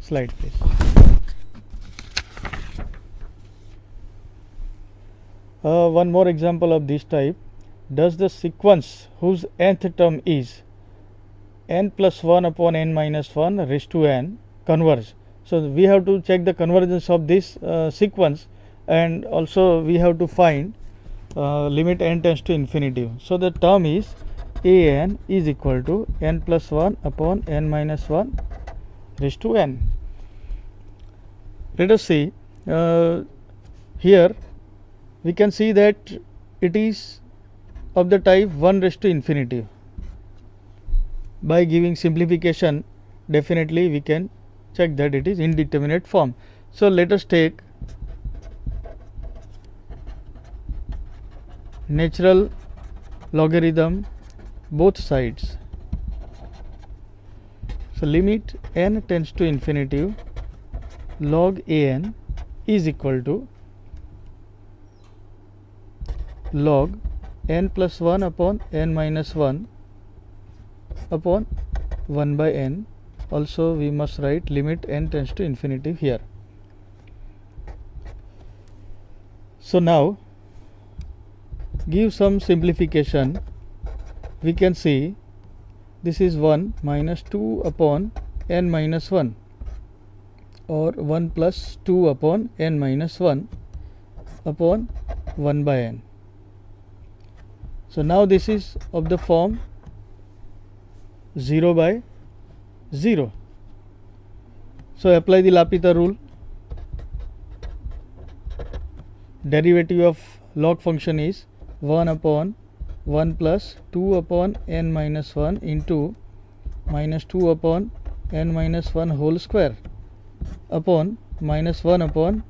Slide please. One more example of this type. Does the sequence whose nth term is n plus 1 upon n minus 1 raised to n converge? So we have to check the convergence of this sequence, and also we have to find limit n tends to infinity. So the term is an is equal to n plus 1 upon n minus 1 raised to n. Let us see, here we can see that it is of the type 1 raised to infinity. By giving simplification, definitely we can check that it is indeterminate form. So let us take natural logarithm both sides. So limit n tends to infinity log an is equal to log n plus 1 upon n minus 1 upon 1 by n. Also we must write limit n tends to infinity here. So now give some simplification. We can see this is 1 minus 2 upon n minus 1, or 1 plus 2 upon n minus 1 upon 1 by n. So now this is of the form 0 by 0. So apply the L'Hopital rule. Derivative of log function is 1 upon 1 plus 2 upon n minus 1 into minus 2 upon n minus 1 whole square upon minus 1 upon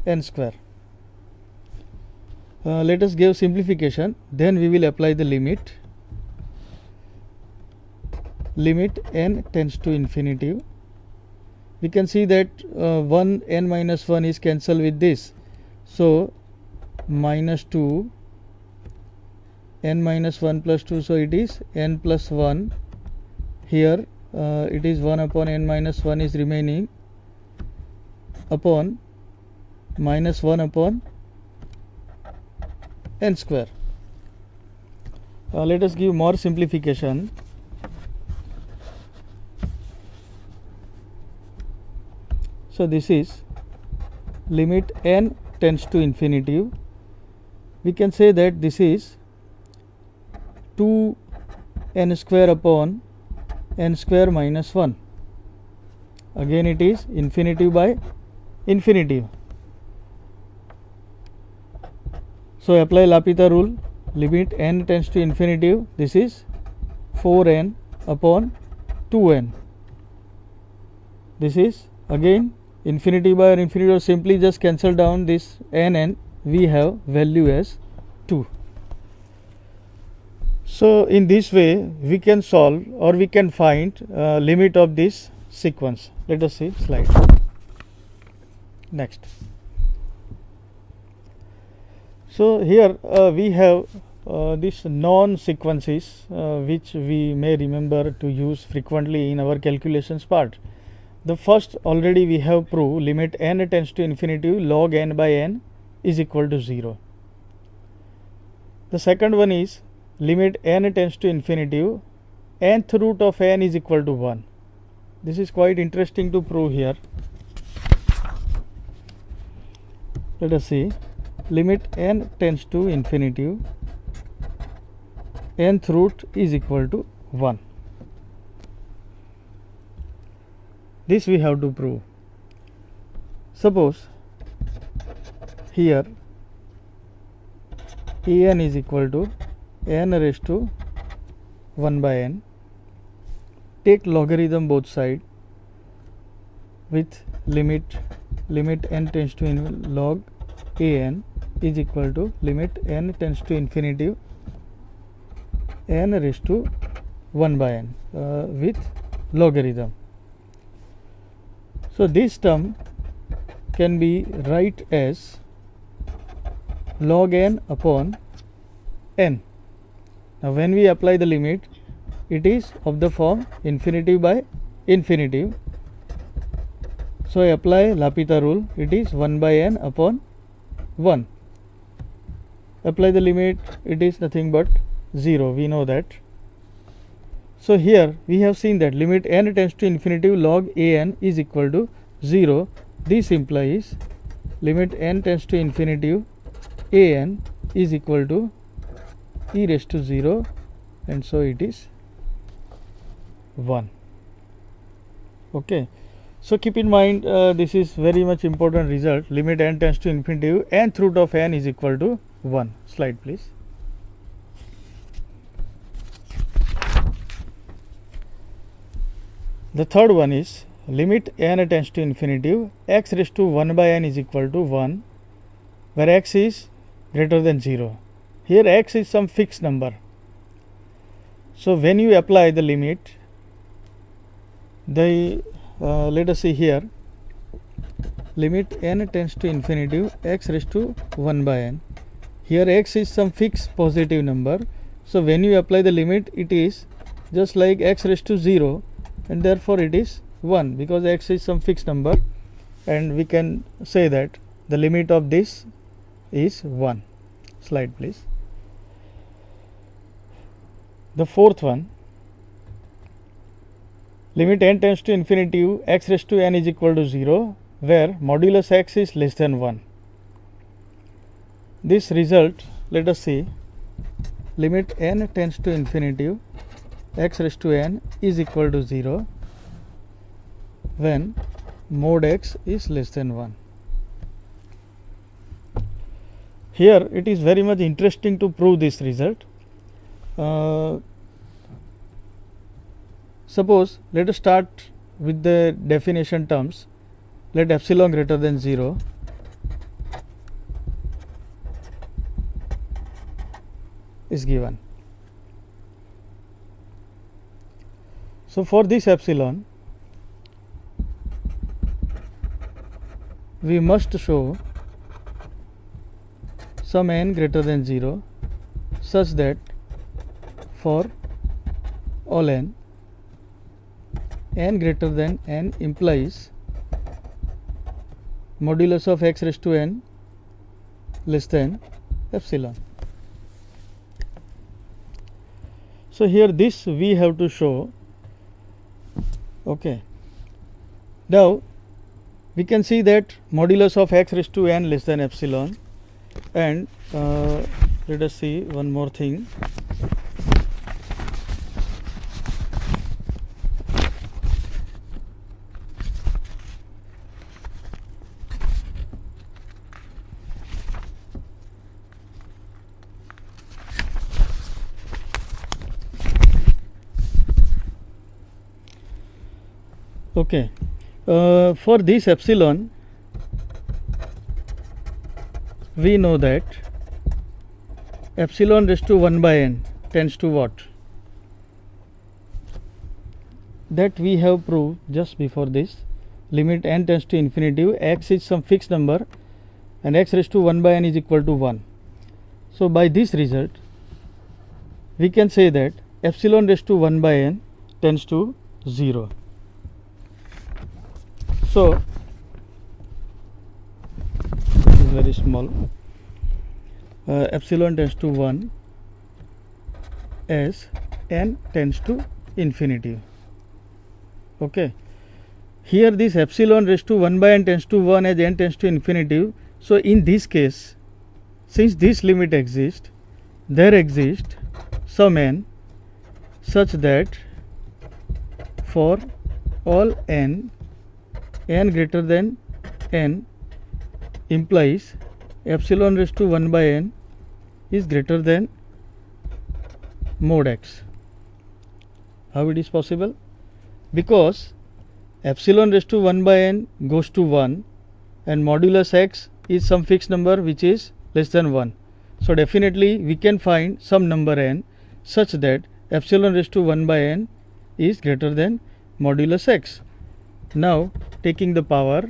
n square. Let us give simplification, then we will apply the limit. Limit n tends to infinity. We can see that 1 n minus 1 is cancelled with this. So minus 2 n minus 1 plus 2, so it is n plus 1. Here it is 1 upon n minus 1 is remaining upon minus 1 upon n square. Let us give more simplification. So this is limit n tends to infinity. We can say that this is 2n square upon n square minus 1. Again it is infinity by infinity. So apply L'Hopital rule. Limit n tends to infinity. This is 4n upon 2n. This is again infinity by infinity, or simply just cancel down this n and we have value as 2. So in this way we can solve, or we can find limit of this sequence. Let us see slide. Next. So here we have these non-sequences which we may remember to use frequently in our calculations part. The first already we have proved, limit n tends to infinity log n by n is equal to 0. The second one is limit n tends to infinity nth root of n is equal to 1. This is quite interesting to prove here. Let us see. Limit n tends to infinity nth root is equal to 1. This we have to prove. Suppose here an is equal to n raised to 1 by n. Take logarithm both sides with limit n tends to log an is equal to limit n tends to infinity n raised to 1 by n with logarithm. So this term can be write as log n upon n. Now when we apply the limit, it is of the form infinity by infinity. So I apply L'Hopital rule, it is 1 by n upon 1. Apply the limit, it is nothing but 0, we know that. So here we have seen that limit n tends to infinity log a n is equal to 0. This implies limit n tends to infinity a n is equal to e raised to 0, and so it is 1. Okay. So keep in mind this is very much important result. Limit n tends to infinity nth root of n is equal to 1. Slide please. The third one is limit n tends to infinity x raised to 1 by n is equal to 1, where x is greater than 0. Here x is some fixed number. So when you apply the limit, let us see here, limit n tends to infinity x raised to 1 by n. Here x is some fixed positive number. So when you apply the limit, it is just like x raised to 0, and therefore it is 1, because x is some fixed number, and we can say that the limit of this is 1. Slide please. The fourth one, limit n tends to infinity x raised to n is equal to 0, where modulus x is less than 1. This result, let us see, limit n tends to infinity x raised to n is equal to 0 when mod x is less than 1. Here it is very much interesting to prove this result. Suppose let us start with the definition terms. Let epsilon greater than 0 is given. So for this epsilon, we must show some n greater than 0 such that for all n greater than n implies modulus of x raised to n less than epsilon. So here this we have to show. Okay. Now we can see that modulus of x raised to n less than epsilon, and let us see one more thing. Okay. For this epsilon, we know that epsilon raised to 1 by n tends to what? That we have proved just before this. Limit n tends to infinity, x is some fixed number, and x raised to 1 by n is equal to 1. So by this result, we can say that epsilon raised to 1 by n tends to 0. So this is very small. Epsilon tends to 1 as n tends to infinity. Okay. Here this epsilon raised to 1 by n tends to 1 as n tends to infinity. So in this case, since this limit exists, there exists some n such that for all n greater than n implies epsilon raised to 1 by n is greater than mod x. How it is possible? Because epsilon raised to 1 by n goes to 1 and modulus x is some fixed number which is less than 1. So definitely we can find some number n such that epsilon raised to 1 by n is greater than modulus x. Now taking the power,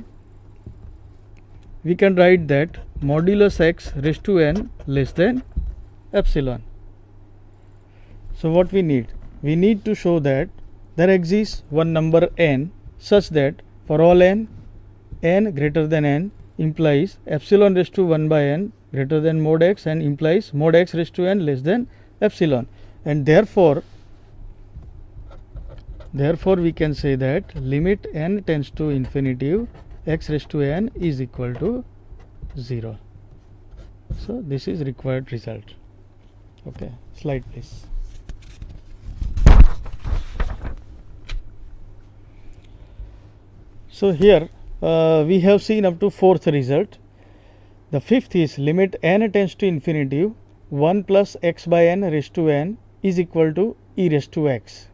we can write that modulus x raised to n less than epsilon. So what we need? We need to show that there exists one number n such that for all n n greater than n implies epsilon raised to 1 by n greater than mod x and implies mod x raised to n less than epsilon, and therefore we can say that limit n tends to infinity x raised to n is equal to 0. So this is required result. Okay, slide please. So here we have seen up to fourth result. The fifth is limit n tends to infinity 1 plus x by n raised to n is equal to e raised to x.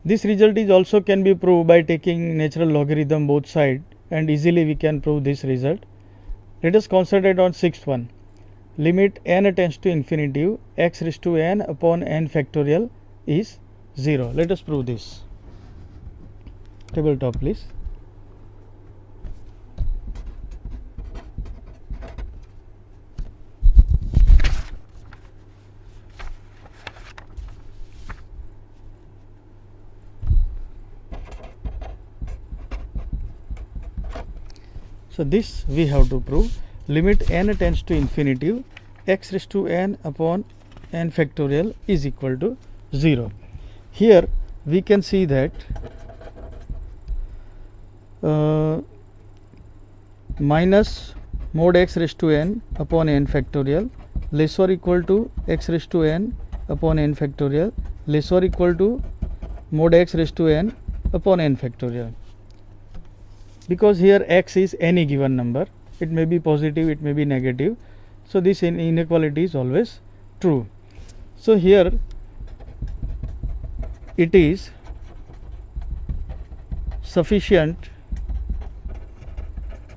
This result is also can be proved by taking natural logarithm both sides, and easily we can prove this result. Let us concentrate on sixth one. Limit n tends to infinity x raised to n upon n factorial is 0. Let us prove this. Tabletop please. So this we have to prove. Limit n tends to infinity x raised to n upon n factorial is equal to 0. Here we can see that minus mod x raised to n upon n factorial less or equal to x raised to n upon n factorial less or equal to mod x raised to n upon n factorial. Because here x is any given number, it may be positive, it may be negative, so this inequality is always true. So here it is sufficient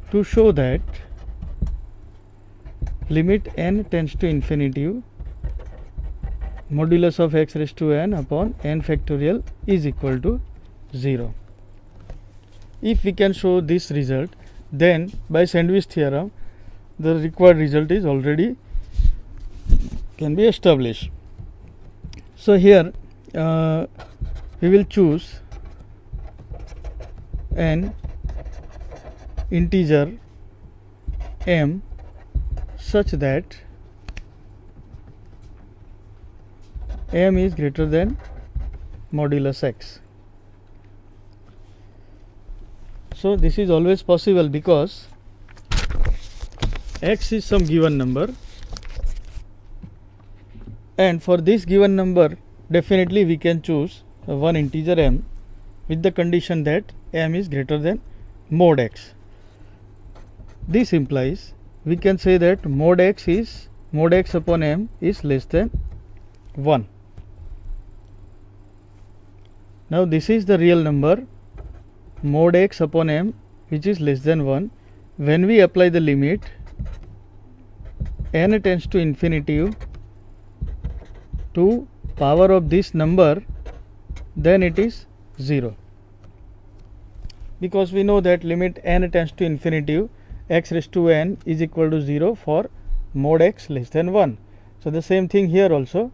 to show that limit n tends to infinity modulus of x raised to n upon n factorial is equal to 0. If we can show this result, then by Sandwich theorem the required result is already can be established. So here we will choose an integer m such that m is greater than modulus x. So this is always possible because x is some given number, and for this given number definitely we can choose one integer m with the condition that m is greater than mod x. This implies we can say that mod x upon m is less than 1. Now this is the real number mod x upon m which is less than 1. When we apply the limit n tends to infinity to power of this number, then it is 0, because we know that limit n tends to infinity x raised to n is equal to 0 for mod x less than 1. So the same thing here also,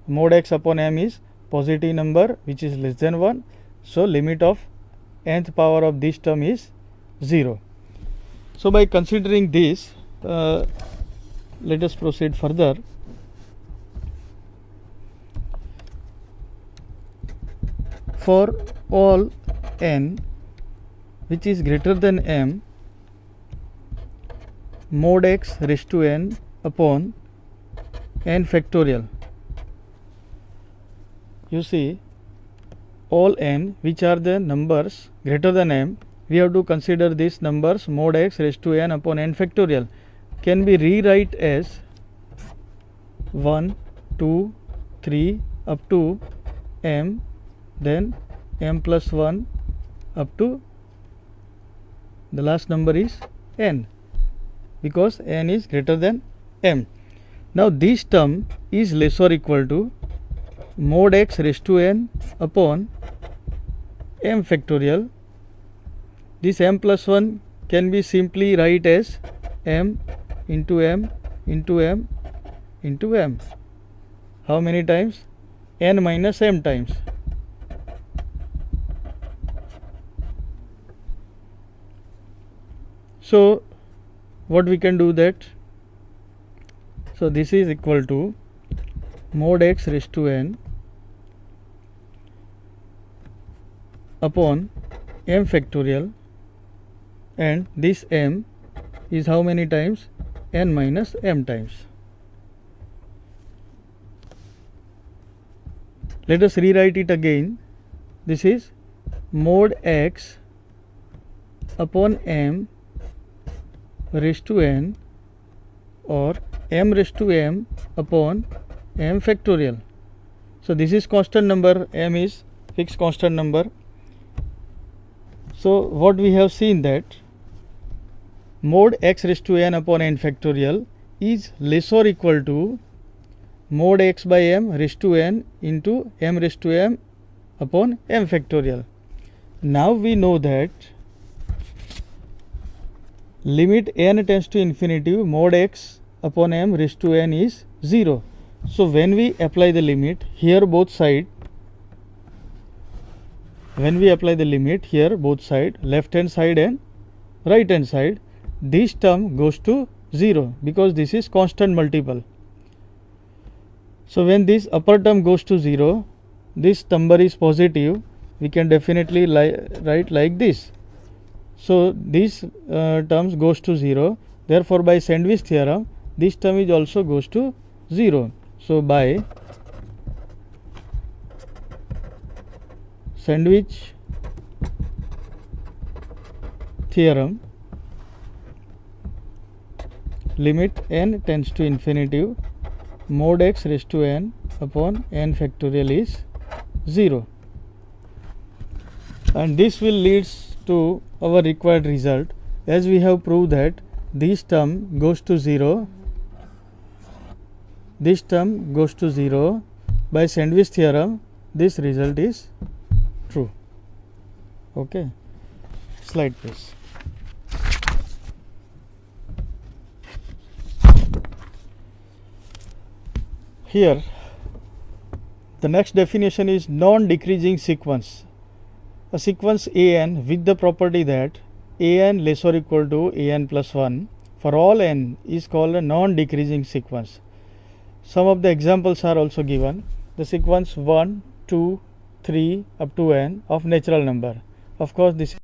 mod x upon m is positive number which is less than 1, so limit of nth power of this term is 0. So by considering this, let us proceed further. For all n which is greater than m, mod x raised to n upon n factorial. You see, all n which are the numbers greater than m, we have to consider these numbers mod x raised to n upon n factorial can be rewrite as 1, 2, 3 up to m, then m plus 1 up to the last number is n, because n is greater than m. Now this term is less or equal to mod x raised to n upon m factorial. This m plus 1 can be simply write as m into m into m into m. How many times? N minus m times. So what we can do that? So this is equal to mod x raised to n upon m factorial, and this m is how many times? N minus m times. Let us rewrite it again. This is mod x upon m raised to n, or m raised to m upon m factorial. So this is constant number, m is fixed constant number. So what we have seen that mod x raised to n upon n factorial is less or equal to mod x by m raised to n into m raised to m upon m factorial. Now we know that limit n tends to infinity mod x upon m raised to n is 0. So when we apply the limit here both side, left hand side and right hand side, this term goes to 0 because this is constant multiple. So when this upper term goes to 0, this number is positive, we can definitely write like this. So this terms goes to 0, therefore by sandwich theorem this term is also goes to 0. So by sandwich theorem, limit n tends to infinity mod x raised to n upon n factorial is 0, and this will leads to our required result, as we have proved that this term goes to 0, by sandwich theorem this result is true. Okay, slide please. Here the next definition is non-decreasing sequence. A sequence an with the property that an less or equal to an plus 1 for all n is called a non-decreasing sequence. Some of the examples are also given. The sequence 1, 2, 3 up to n of natural number. Of course this